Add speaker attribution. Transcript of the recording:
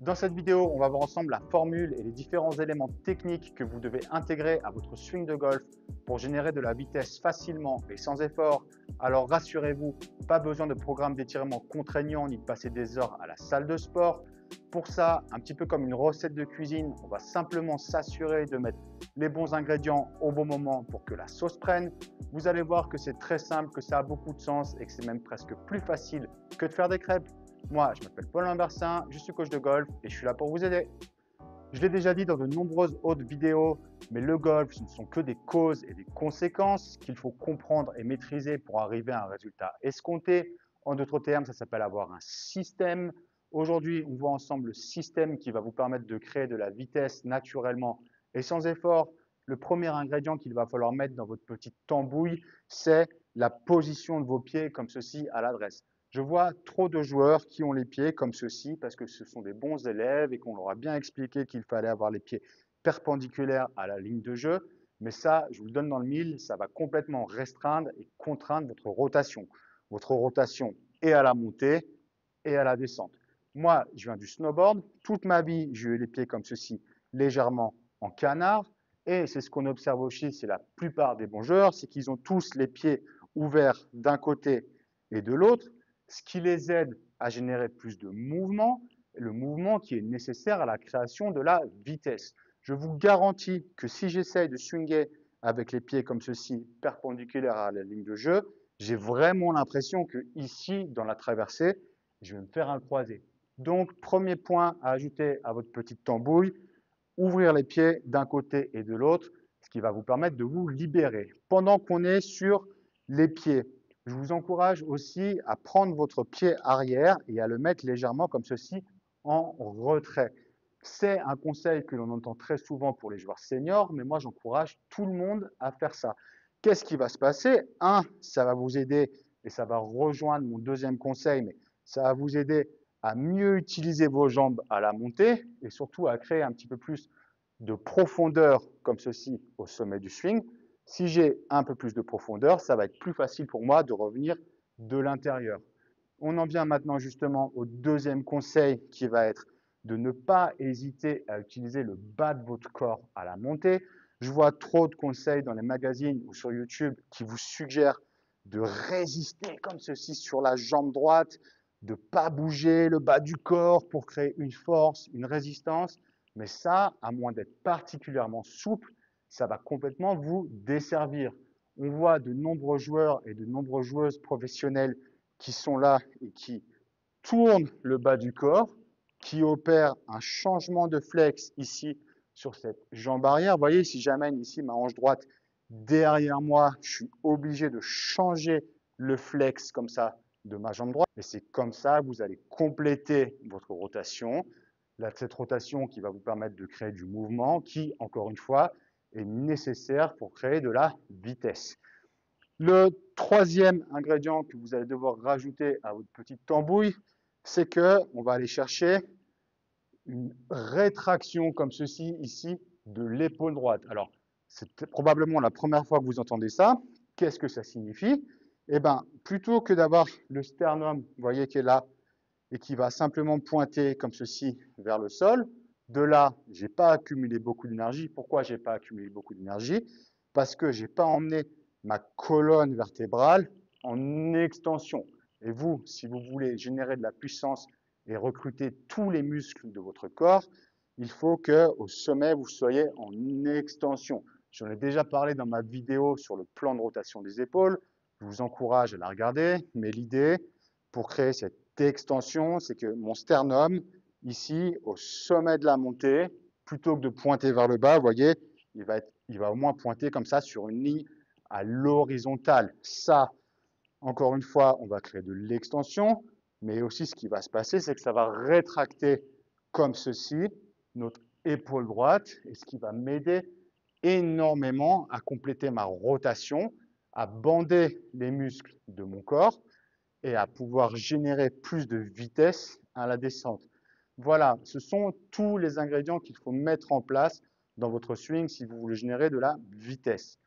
Speaker 1: Dans cette vidéo, on va voir ensemble la formule et les différents éléments techniques que vous devez intégrer à votre swing de golf pour générer de la vitesse facilement et sans effort. Alors rassurez-vous, pas besoin de programme d'étirement contraignant ni de passer des heures à la salle de sport. Pour ça, un petit peu comme une recette de cuisine, on va simplement s'assurer de mettre les bons ingrédients au bon moment pour que la sauce prenne. Vous allez voir que c'est très simple, que ça a beaucoup de sens et que c'est même presque plus facile que de faire des crêpes. Moi, je m'appelle Paul Lambersin, je suis coach de golf et je suis là pour vous aider. Je l'ai déjà dit dans de nombreuses autres vidéos, mais le golf, ce ne sont que des causes et des conséquences qu'il faut comprendre et maîtriser pour arriver à un résultat escompté. En d'autres termes, ça s'appelle avoir un système. Aujourd'hui, on voit ensemble le système qui va vous permettre de créer de la vitesse naturellement et sans effort. Le premier ingrédient qu'il va falloir mettre dans votre petite tambouille, c'est la position de vos pieds comme ceci à l'adresse. Je vois trop de joueurs qui ont les pieds comme ceci parce que ce sont des bons élèves et qu'on leur a bien expliqué qu'il fallait avoir les pieds perpendiculaires à la ligne de jeu. Mais ça, je vous le donne dans le mille, ça va complètement restreindre et contraindre votre rotation. Votre rotation est à la montée et à la descente. Moi, je viens du snowboard. Toute ma vie, j'ai eu les pieds comme ceci, légèrement en canard. Et c'est ce qu'on observe aussi, c'est la plupart des bons joueurs, c'est qu'ils ont tous les pieds ouverts d'un côté et de l'autre, ce qui les aide à générer plus de mouvement, le mouvement qui est nécessaire à la création de la vitesse. Je vous garantis que si j'essaye de swinger avec les pieds comme ceci, perpendiculaires à la ligne de jeu, j'ai vraiment l'impression que ici, dans la traversée, je vais me faire un croisé. Donc, premier point à ajouter à votre petite tambouille, ouvrir les pieds d'un côté et de l'autre, ce qui va vous permettre de vous libérer. Pendant qu'on est sur les pieds, je vous encourage aussi à prendre votre pied arrière et à le mettre légèrement comme ceci en retrait. C'est un conseil que l'on entend très souvent pour les joueurs seniors, mais moi j'encourage tout le monde à faire ça. Qu'est-ce qui va se passer? Ça va vous aider et ça va rejoindre mon deuxième conseil, mais ça va vous aider à mieux utiliser vos jambes à la montée et surtout à créer un petit peu plus de profondeur comme ceci au sommet du swing. Si j'ai un peu plus de profondeur, ça va être plus facile pour moi de revenir de l'intérieur. On en vient maintenant justement au deuxième conseil qui va être de ne pas hésiter à utiliser le bas de votre corps à la montée. Je vois trop de conseils dans les magazines ou sur YouTube qui vous suggèrent de résister comme ceci sur la jambe droite, de ne pas bouger le bas du corps pour créer une force, une résistance. Mais ça, à moins d'être particulièrement souple, ça va complètement vous desservir. On voit de nombreux joueurs et de nombreuses joueuses professionnelles qui sont là et qui tournent le bas du corps, qui opèrent un changement de flex ici sur cette jambe arrière. Vous voyez, si j'amène ici ma hanche droite derrière moi, je suis obligé de changer le flex comme ça de ma jambe droite. Et c'est comme ça que vous allez compléter votre rotation. Cette rotation qui va vous permettre de créer du mouvement qui, encore une fois, est nécessaire pour créer de la vitesse. Le troisième ingrédient que vous allez devoir rajouter à votre petite tambouille, c'est que on va aller chercher une rétraction comme ceci ici de l'épaule droite. Alors, c'est probablement la première fois que vous entendez ça. Qu'est-ce que ça signifie? Eh bien, plutôt que d'avoir le sternum, vous voyez, qui est là, et qui va simplement pointer comme ceci vers le sol, de là, j'ai pas accumulé beaucoup d'énergie. Pourquoi j'ai pas accumulé beaucoup d'énergie? Parce que j'ai pas emmené ma colonne vertébrale en extension. Et vous, si vous voulez générer de la puissance et recruter tous les muscles de votre corps, il faut que au sommet, vous soyez en extension. J'en ai déjà parlé dans ma vidéo sur le plan de rotation des épaules. Je vous encourage à la regarder, mais l'idée pour créer cette extension, c'est que mon sternum, ici, au sommet de la montée, plutôt que de pointer vers le bas, vous voyez, il va au moins pointer comme ça sur une ligne à l'horizontale. Ça, encore une fois, on va créer de l'extension, mais aussi ce qui va se passer, c'est que ça va rétracter comme ceci notre épaule droite, et ce qui va m'aider énormément à compléter ma rotation, à bander les muscles de mon corps et à pouvoir générer plus de vitesse à la descente. Voilà, ce sont tous les ingrédients qu'il faut mettre en place dans votre swing si vous voulez générer de la vitesse.